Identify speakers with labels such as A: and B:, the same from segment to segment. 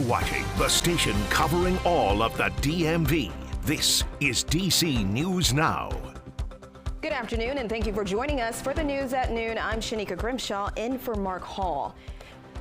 A: watching the station covering all of the DMV. This is DC News Now.
B: Good afternoon, and thank you for joining us for the news at noon. I'm Shanika Grimshaw in for Mark Hall.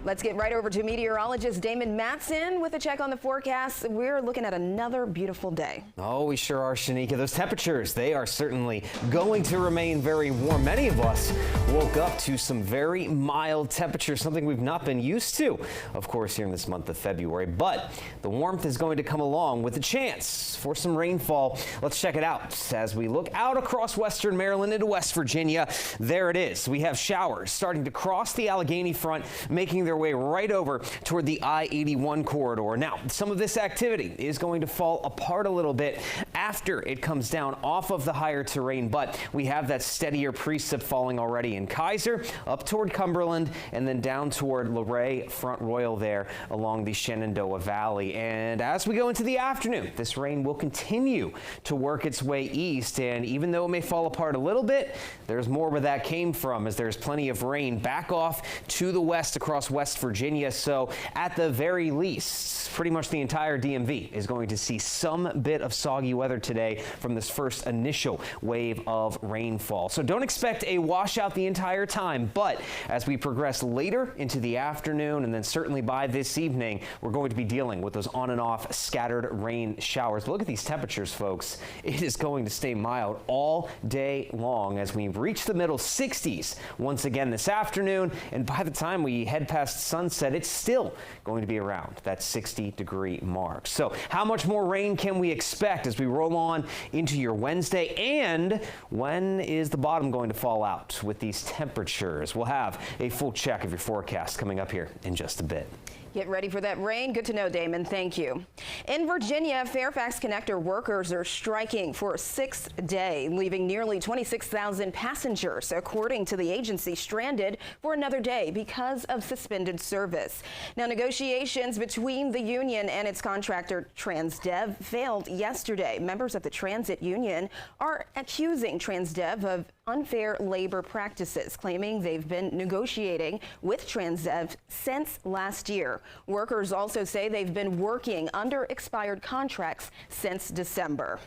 B: Let's get right over to meteorologist Damon Matson with a check on the forecast. We're looking at another beautiful day.
C: Oh, we sure are, Shanika. Those temperatures, they are certainly going to remain very warm. Many of us woke up to some very mild temperatures, something we've not been used to, of course, here in this month of February. But the warmth is going to come along with a chance for some rainfall. Let's check it out. As we look out across western Maryland into West Virginia, there it is. We have showers starting to cross the Allegheny front, making their way right over toward the I-81 corridor. Now, some of this activity is going to fall apart a little bit after it comes down off of the higher terrain, but we have that steadier precip falling already in Kaiser, up toward Cumberland, and then down toward Luray, Front Royal there along the Shenandoah Valley. And as we go into the afternoon, this rain will continue to work its way east, and even though it may fall apart a little bit, there's more where that came from, as there's plenty of rain back off to the west across West Virginia. So at the very least, pretty much the entire DMV is going to see some bit of soggy weather today from this first initial wave of rainfall. So don't expect a washout the entire time, but as we progress later into the afternoon and then certainly by this evening, we're going to be dealing with those on and off scattered rain showers. But look at these temperatures, folks. It is going to stay mild all day long as we reach the middle 60s once again this afternoon, and by the time we head past sunset, it's still going to be around that 60-degree mark. So how much more rain can we expect as we roll on into your Wednesday? And when is the bottom going to fall out with these temperatures? We'll have a full check of your forecast coming up here in just a bit.
B: Get ready for that rain. Good to know, Damon. Thank you. In Virginia, Fairfax Connector workers are striking for a sixth day, leaving nearly 26,000 passengers, according to the agency, stranded for another day because of suspended service. Now, negotiations between the union and its contractor Transdev failed yesterday. Members of the transit union are accusing Transdev of unfair labor practices, claiming they've been negotiating with Transdev since last year. Workers also say they've been working under expired contracts since December.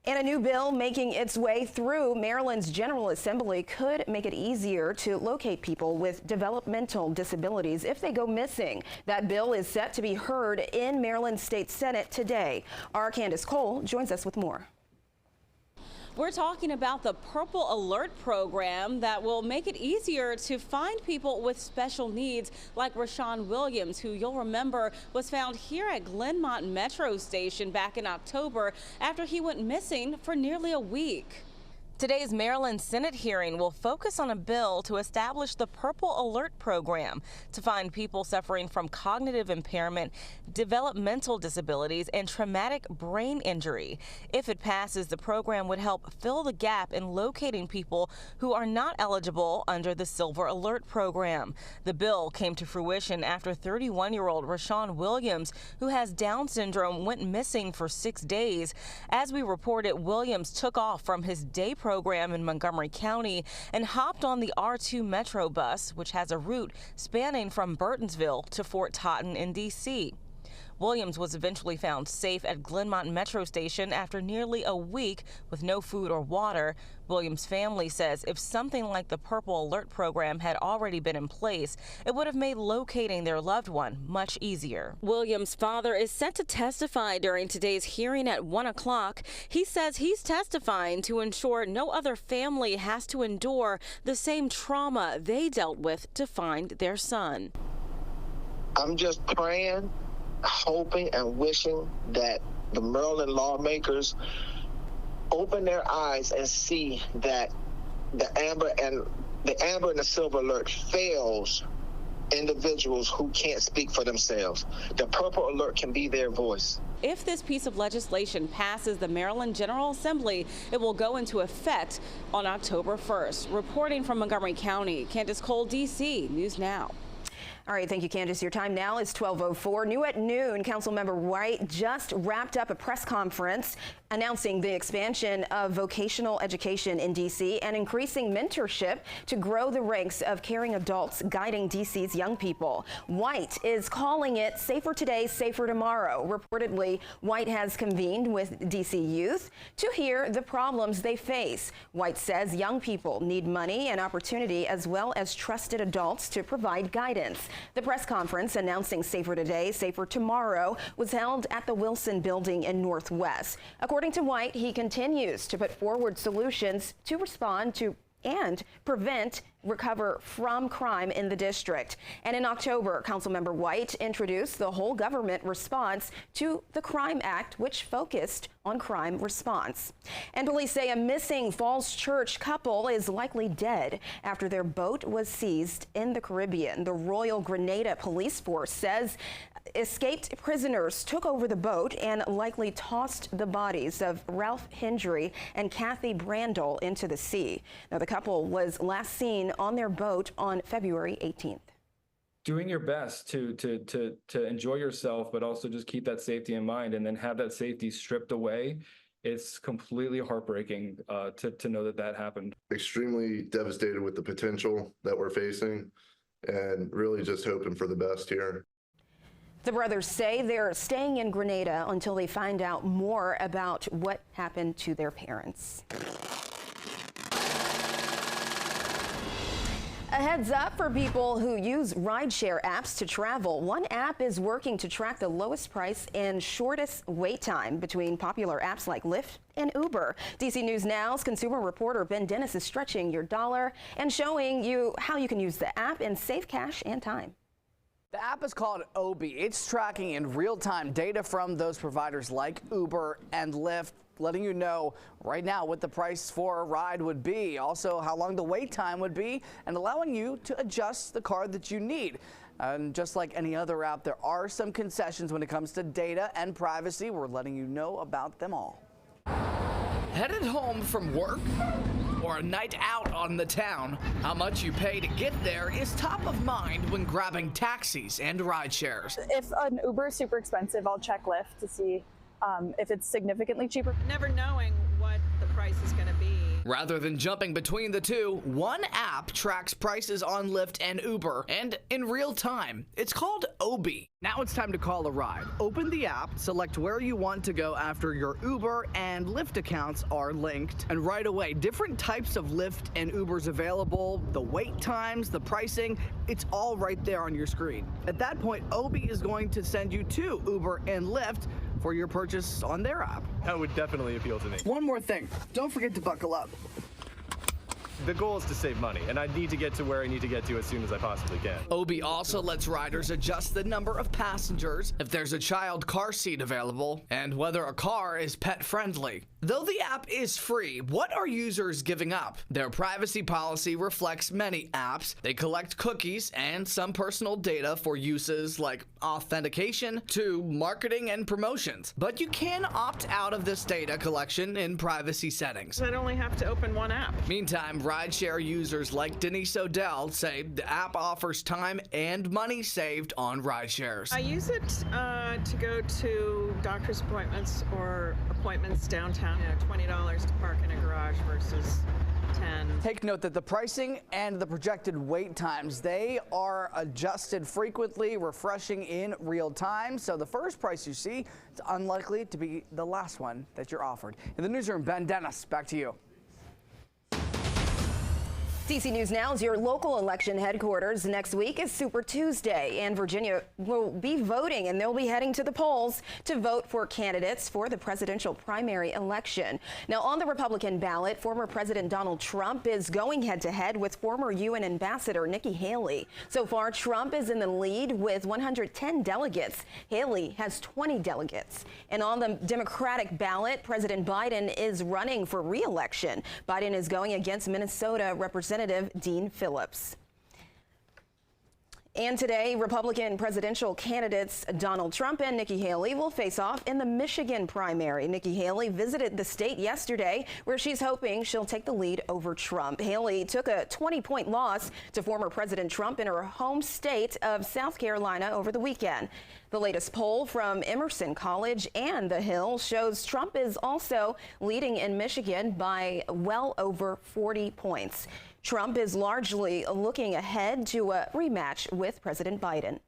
B: And a new bill making its way through Maryland's General Assembly could make it easier to locate people with developmental disabilities if they go missing. That bill is set to be heard in Maryland State Senate today. Our Candace Cole joins us with more.
D: We're talking about the Purple Alert program that will make it easier to find people with special needs like Rashawn Williams, who you'll remember was found here at Glenmont Metro Station back in October after he went missing for nearly a week. Today's Maryland Senate hearing will focus on a bill to establish the Purple Alert program to find people suffering from cognitive impairment, developmental disabilities, and traumatic brain injury. If it passes, the program would help fill the gap in locating people who are not eligible under the Silver Alert program. The bill came to fruition after 31-year-old Rashawn Williams, who has Down syndrome, went missing for 6 days. As we reported, Williams took off from his day program in Montgomery County and hopped on the R2 Metro bus, which has a route spanning from Burtonsville to Fort Totten in D.C. Williams was eventually found safe at Glenmont Metro Station after nearly a week with no food or water. Williams' family says if something like the Purple Alert program had already been in place, it would have made locating their loved one much easier. Williams' father is set to testify during today's hearing at 1 o'clock. He says he's testifying to ensure no other family has to endure the same trauma they dealt with to find their son.
E: I'm just praying, hoping and wishing that the Maryland lawmakers open their eyes and see that the Amber and the Silver Alert fails individuals who can't speak for themselves. The Purple Alert can be their voice.
D: If this piece of legislation passes the Maryland General Assembly, it will go into effect on October 1st. Reporting from Montgomery County, Candace Cole, DC News Now.
B: All right, thank you, Candace. Your time now is 12:04. New at noon, Councilmember White just wrapped up a press conference announcing the expansion of vocational education in D.C. and increasing mentorship to grow the ranks of caring adults guiding D.C.'s young people. White is calling it Safer Today, Safer Tomorrow. Reportedly, White has convened with D.C. youth to hear the problems they face. White says young people need money and opportunity as well as trusted adults to provide guidance. The press conference announcing Safer Today, Safer Tomorrow was held at the Wilson Building in Northwest. According to White, he continues to put forward solutions to respond to and recover from crime in the district. And in October, Councilmember White introduced the whole government response to the Crime Act, which focused on crime response. And police say a missing Falls Church couple is likely dead after their boat was seized in the Caribbean. The Royal Grenada Police Force says escaped prisoners took over the boat and likely tossed the bodies of Ralph Hendry and Kathy Brandel into the sea. Now, the couple was last seen on their boat on February 18th.
F: Doing your best to enjoy yourself, but also just keep that safety in mind, and then have that safety stripped away. It's completely heartbreaking to know that happened.
G: Extremely devastated with the potential that we're facing, and really just hoping for the best here.
B: The brothers say they're staying in Grenada until they find out more about what happened to their parents. A heads up for people who use rideshare apps to travel. One app is working to track the lowest price and shortest wait time between popular apps like Lyft and Uber. DC News Now's consumer reporter Ben Dennis is stretching your dollar and showing you how you can use the app and save cash and time.
H: The app is called Obi. It's tracking in real-time data from those providers like Uber and Lyft, letting you know right now what the price for a ride would be, also how long the wait time would be, and allowing you to adjust the car that you need. And just like any other app, there are some concessions when it comes to data and privacy. We're letting you know about them all. Headed home from work or a night out on the town, how much you pay to get there is top of mind when grabbing taxis and ride shares.
I: If an Uber is super expensive, I'll check Lyft to see if it's significantly cheaper.
J: Never knowing what the price is going to be.
H: Rather than jumping between the two, one app tracks prices on Lyft and Uber, and in real time. It's called Obi. Now it's time to call a ride. Open the app, select where you want to go after your Uber and Lyft accounts are linked, and right away, different types of Lyft and Ubers available, the wait times, the pricing, it's all right there on your screen. At that point, Obi is going to send you to Uber and Lyft for your purchase on their app.
F: That would definitely appeal to me.
H: One more thing, don't forget to buckle up.
F: The goal is to save money, and I need to get to where I need to get to as soon as I possibly can.
H: Obi also lets riders adjust the number of passengers, if there's a child car seat available, and whether a car is pet friendly. Though the app is free, what are users giving up? Their privacy policy reflects many apps. They collect cookies and some personal data for uses like authentication to marketing and promotions. But you can opt out of this data collection in privacy settings.
J: I'd only have to open one app.
H: Meantime, rideshare users like Denise Odell say the app offers time and money saved on rideshares.
J: I use it to go to doctor's appointments or appointments downtown. $20 to park in a garage versus $10.
H: Take note that the pricing and the projected wait times, they are adjusted frequently, refreshing in real time. So the first price you see, it's unlikely to be the last one that you're offered. In the newsroom, Ben Dennis, back to you.
B: DC News Now is your local election headquarters. Next week is Super Tuesday, and Virginia will be voting, and they'll be heading to the polls to vote for candidates for the presidential primary election. Now, on the Republican ballot, former President Donald Trump is going head-to-head with former UN Ambassador Nikki Haley. So far, Trump is in the lead with 110 delegates. Haley has 20 delegates. And on the Democratic ballot, President Biden is running for re-election. Biden is going against Minnesota Representative Dean Phillips. And today, Republican presidential candidates Donald Trump and Nikki Haley will face off in the Michigan primary. Nikki Haley visited the state yesterday, where she's hoping she'll take the lead over Trump. Haley took a 20-point loss to former President Trump in her home state of South Carolina over the weekend. The latest poll from Emerson College and The Hill shows Trump is also leading in Michigan by well over 40 points. Trump is largely looking ahead to a rematch with President Biden.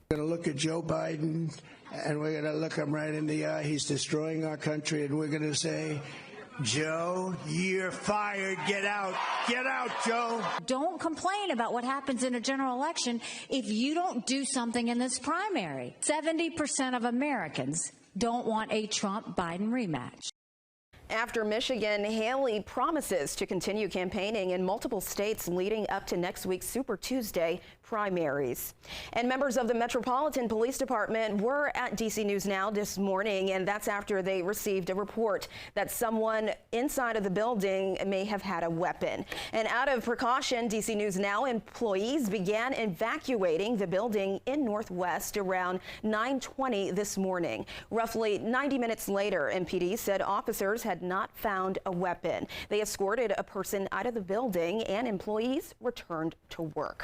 K: We're going to look at Joe Biden, and we're going to look him right in the eye. He's destroying our country, and we're going to say, Joe, you're fired. Get out. Get out, Joe.
L: Don't complain about what happens in a general election if you don't do something in this primary. 70% of Americans don't want a Trump-Biden rematch.
B: After Michigan, Haley promises to continue campaigning in multiple states leading up to next week's Super Tuesday primaries. And members of the Metropolitan Police Department were at DC News Now this morning, and that's after they received a report that someone inside of the building may have had a weapon. And out of precaution, DC News Now employees began evacuating the building in Northwest around 9:20 this morning. Roughly 90 minutes later, MPD said officers had not found a weapon. They escorted a person out of the building and employees returned to work.